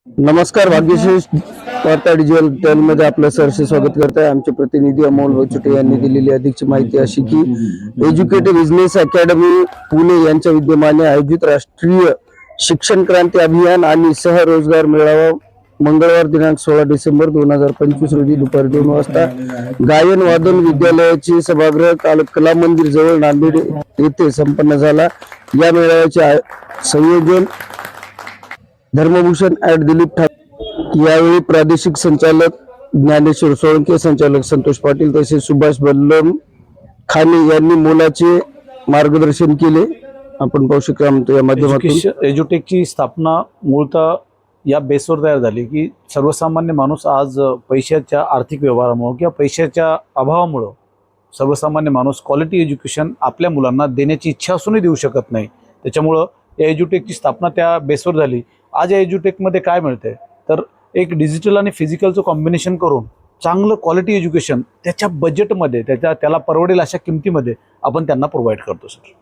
नमस्कार. भाग्यश्री वार्ता डिजिटल मध्ये आपलं सहर्ष स्वागत करत आहे. आमचे प्रतिनिधी अमोल वचुटे यांनी दिलेली अधिकची माहिती अशी की एज्युकेटिव्ह बिझनेस अकॅडमी पुणे यांच्या विद्यमाने आयोजित राष्ट्रीय शिक्षण क्रांती अभियान आणि सहरोजगार मेळावा मंगळवार दिनांक 16 डिसेंबर 2025 रोजी दुपारी 2 वाजता गायन वादन विद्यालयाचे सभागृह कला मंदिर जवळ नांदेड येथे संपन्न झाला. या मेळाव्याचे संयोजन धर्मभूषण ऍड दिलीप ठाकरे. यावेळी प्रादेशिक संचालक ज्ञानेश्वर सोळंके, संचालक संतोष पाटील तसेच सुभाष बल्लम खाने यांनी मोलाचे मार्गदर्शन केले. आपण पाहू शकतो या माध्यमातून एज्युटेकची स्थापना मूळतः या बेसवर तयार झाली की सर्वसामान्य माणूस आज पैशाच्या आर्थिक व्यवहारामुळे किंवा पैशाच्या अभावामुळे सर्वसामान्य माणूस क्वालिटी एज्युकेशन आपल्या मुलांना देण्याची इच्छा असूनही देऊ शकत नाही. त्याच्यामुळं या एज्युटेकची स्थापना त्या बेसवर झाली. आज या एज्युटेकमध्ये काय मिळते तर एक डिजिटल आणि फिजिकलचं कॉम्बिनेशन करून चांगलं क्वालिटी एज्युकेशन त्याच्या बजेटमध्ये त्याला परवडेल अशा किमतीमध्ये आपण त्यांना प्रोव्हाइड करतो. सर,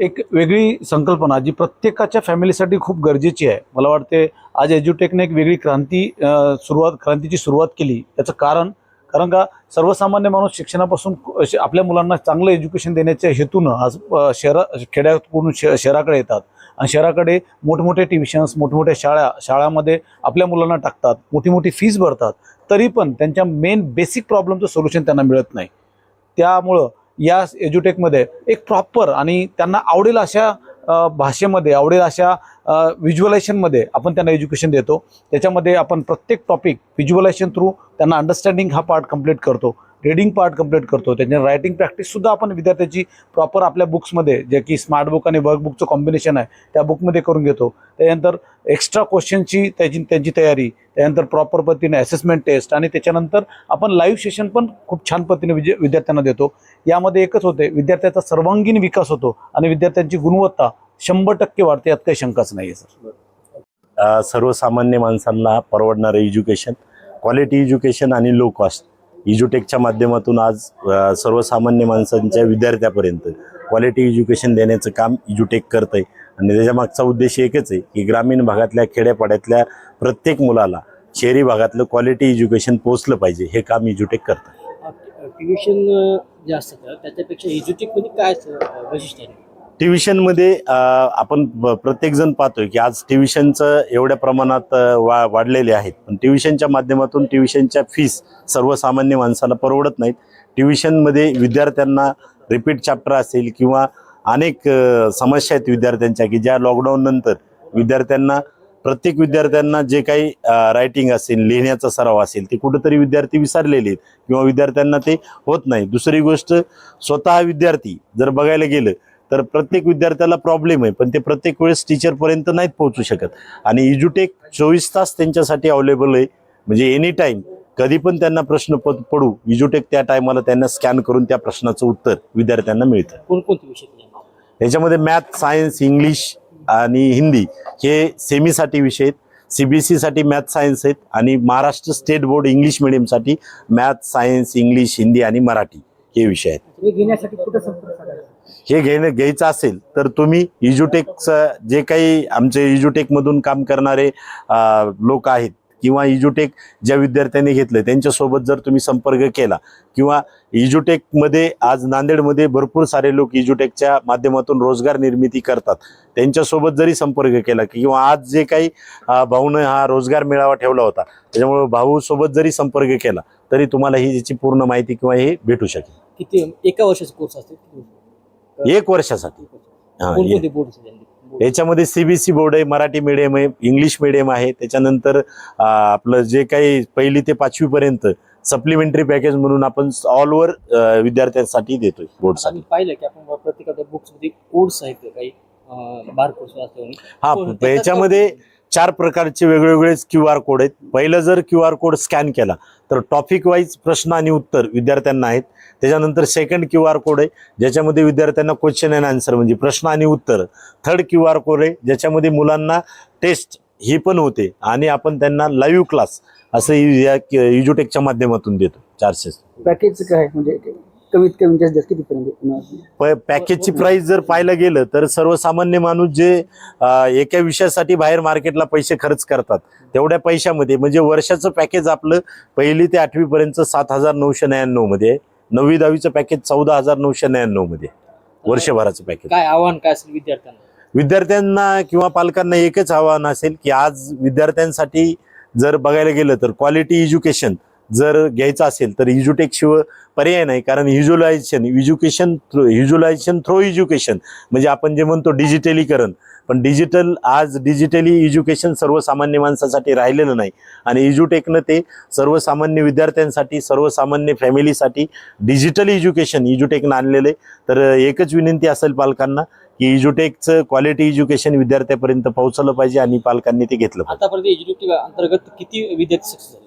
एक वेगळी संकल्पना जी प्रत्येकाच्या फॅमिलीसाठी खूप गरजेची आहे. मला वाटते आज एज्युटेकने एक वेगळी क्रांतीची सुरुवात केली. त्याचं कारण का सर्वसामान्य माणूस शिक्षणापासून आपल्या मुलांना चांगलं एज्युकेशन देण्याच्या हेतूनं आज खेड्यातून शहराकडे येतात आणि शहराकडे मोठमोठे ट्युशन्स, मोठमोठ्या शाळांमध्ये आपल्या मुलांना टाकतात, मोठी फीस भरतात, तरी पण त्यांच्या मेन बेसिक प्रॉब्लेमचं सोल्युशन त्यांना मिळत नाही. त्यामुळं या एज्युटेकमध्ये एक प्रॉपर आणि त्यांना आवडेल अशा भाषेमध्ये, आवडेल अशा व्हिज्युअलायझेशनमध्ये आपण त्यांना एज्युकेशन देतो. त्याच्यामध्ये आपण प्रत्येक टॉपिक व्हिज्युअलायझेशन थ्रू त्यांना अंडरस्टँडिंग हा पार्ट कंप्लीट करतो, रीडिंग पार्ट कंप्लीट करतो. त्यांच्या रायटिंग प्रॅक्टिससुद्धा आपण विद्यार्थ्याची प्रॉपर आपल्या बुक्समध्ये, जे की स्मार्ट बुक आणि वर्कबुकचं कॉम्बिनेशन आहे त्या बुकमध्ये करून घेतो. त्यानंतर एक्स्ट्रा क्वेश्चनची त्यांची तयारी, त्यानंतर प्रॉपर पद्धतीने असेसमेंट टेस्ट आणि त्याच्यानंतर आपण लाईव्ह सेशन पण खूप छान पद्धतीने विद्यार्थ्यांना देतो. यामध्ये एकच होते, विद्यार्थ्याचा सर्वांगीण विकास होतो आणि विद्यार्थ्यांची गुणवत्ता 100% वाढते. यात काही शंकाच नाही आहे. सर, सर्वसामान्य माणसांना परवडणारं एज्युकेशन, क्वालिटी एज्युकेशन आणि लो कॉस्ट एज्युटेकच्या माध्यमातून आज सर्वसामान्य माणसांच्या विद्यार्थ्यापर्यंत क्वालिटी एज्युकेशन देण्याचं काम एज्युटेक करतं आहे. आणि त्याच्या मागचा उद्देश एकच आहे की ग्रामीण भागातल्या, खेड्यापाड्यातल्या प्रत्येक मुलाला शहरी भागातलं क्वालिटी एज्युकेशन पोहोचलं पाहिजे, हे काम एज्युटेक करतं. ट्युशन जे असतं त्याच्यापेक्षा एज्युटेकमध्ये काय वैशिष्ट्य आहे? ट्युशनमध्ये आपण प्रत्येकजण पाहतोय की आज ट्युशनचं एवढ्या प्रमाणात वाढलेले आहेत, पण ट्युशनच्या माध्यमातून ट्युशनच्या फीस सर्वसामान्य माणसाला परवडत नाहीत. ट्युशनमध्ये विद्यार्थ्यांना रिपीट चॅप्टर असेल किंवा अनेक समस्या आहेत विद्यार्थ्यांच्या की ज्या लॉकडाऊन नंतर प्रत्येक विद्यार्थ्यांना जे काही रायटिंग असेल, लिहिण्याचा सराव असेल, ते कुठंतरी विद्यार्थी विसरलेले आहेत किंवा विद्यार्थ्यांना ते होत नाही. दुसरी गोष्ट, स्वतः विद्यार्थी जर बघायला गेलं तर प्रत्येक विद्यार्थ्याला प्रॉब्लेम आहे, पण ते प्रत्येक वेळेस टीचरपर्यंत नाहीत पोहोचू शकत. आणि एज्युटेक 24 तास त्यांच्यासाठी अवेलेबल आहे. म्हणजे एनी टाईम कधी पण त्यांना प्रश्न पडू, एज्युटेक त्या टायमाला त्यांना स्कॅन करून त्या प्रश्नाचं उत्तर विद्यार्थ्यांना मिळतं. कोणकोणते विषय? याच्यामध्ये मॅथ, सायन्स, इंग्लिश आणि हिंदी हे सेमीसाठी विषय आहेत. CBSE साठी मॅथ, सायन्स आहेत आणि महाराष्ट्र स्टेट बोर्ड इंग्लिश मिडियमसाठी मॅथ, सायन्स, इंग्लिश, हिंदी आणि मराठी हे विषय आहेत. हे घ्यायचं असेल तर तुम्ही एज्युटेकचं जे काही आमचे एज्युटेकमधून काम करणारे लोक आहेत किंवा एज्युटेक ज्या विद्यार्थ्यांनी घेतलं त्यांच्यासोबत जर तुम्ही संपर्क केला किंवा एज्युटेकमध्ये आज नांदेडमध्ये भरपूर सारे लोक एज्युटेकच्या माध्यमातून रोजगार निर्मिती करतात, त्यांच्यासोबत जरी संपर्क केला किंवा आज जे काही भाऊनं हा रोजगार मेळावा ठेवला होता त्याच्यामुळे भाऊसोबत जरी संपर्क केला तरी तुम्हाला ही याची पूर्ण माहिती किंवा हे भेटू शकेल. किती एका वर्षाचा कोर्स असतो? 1 वर्षासाठी. कोणकोणते बोर्ड? याच्यामध्ये CBSE बोर्ड आहे, मराठी मीडियम आहे, इंग्लिश मीडियम आहे. त्याच्यानंतर आपलं जे काही 1ली ते 5वी पर्यंत सप्लिमेंटरी पॅकेज म्हणून आपण ऑल ओव्हर विद्यार्थ्यांसाठी देतोय बोर्डसाठी. पाहिलं की आपण प्रत्येकाच्या बुक्समध्ये कोर्स आहेत काही बार कोर्स असतो. हा, याच्यामध्ये 4 प्रकारचे वेगवेगळे QR कोड आहेत. पहिलं जर QR कोड स्कॅन केला तर टॉपिक वाईज प्रश्न आणि उत्तर विद्यार्थ्यांना आहेत. त्याच्यानंतर सेकंड QR कोड आहे ज्याच्यामध्ये विद्यार्थ्यांना क्वेश्चन अँड आन्सर म्हणजे प्रश्न आणि उत्तर. थर्ड QR कोड आहे ज्याच्यामध्ये मुलांना टेस्ट ही पण होते आणि आपण त्यांना लाईव्ह क्लास असं या एज्युटेकच्या माध्यमातून देतो. 400 पॅकेज काय म्हणजे कमीत कमी जास्त कितीपर्यंत? पॅकेजची प्राइस जर पाहायला गेलं तर सर्वसामान्य माणूस जे एका विषयासाठी बाहेर मार्केटला पैसे खर्च करतात तेवढ्या पैशामध्ये म्हणजे वर्षाचं पॅकेज आपलं 1ली ते 8वी पर्यंत 7,999 मध्ये आहे. 9वी 10वीचं पॅकेज 14,999 मध्ये आहे. वर्षभराचं पॅकेज. काय आव्हान काय असेल विद्यार्थ्यांना? विद्यार्थ्यांना किंवा पालकांना एकच आव्हान असेल की आज विद्यार्थ्यांसाठी जर बघायला गेलं तर क्वालिटी एज्युकेशन जर घ्यायचं असेल तर इज्युटेक शिवाय पर्याय नाही. कारण व्हिज्युलायझेशन थ्रू एज्युकेशन म्हणजे आपण जे म्हणतो डिजिटलीकरण, पण डिजिटली एज्युकेशन सर्वसामान्य माणसासाठी राहिलेलं नाही आणि इज्युटेकनं ते सर्वसामान्य विद्यार्थ्यांसाठी सर्वसामान्य फॅमिलीसाठी डिजिटल एज्युकेशन इज्युटेकनं आणलेलं आहे. तर एकच विनंती असेल पालकांना की इज्युटेकचं क्वालिटी एज्युकेशन विद्यार्थ्यापर्यंत पोहोचलं पाहिजे आणि पालकांनी ते घेतलं पाहिजे. आतापर्यंत एज्युकेटिव्ह अंतर्गत किती विद्यार्थी सक्सेस झाले?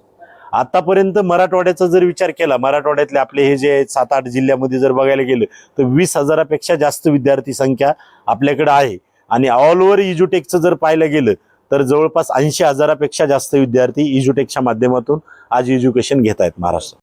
आतापर्यंत मराठवाड्याचा जर विचार केला, मराठवाड्यातले आपले हे जे 7-8 जिल्ह्यामध्ये जर बघायला गेलं तर 20,000पेक्षा जास्त विद्यार्थी संख्या आपल्याकडे आहे आणि ऑल ओव्हर इज्युटेकचं जर पाहायला गेलं तर जवळपास 80,000पेक्षा जास्त विद्यार्थी इज्युटेकच्या माध्यमातून आज एज्युकेशन घेत आहेत महाराष्ट्रात.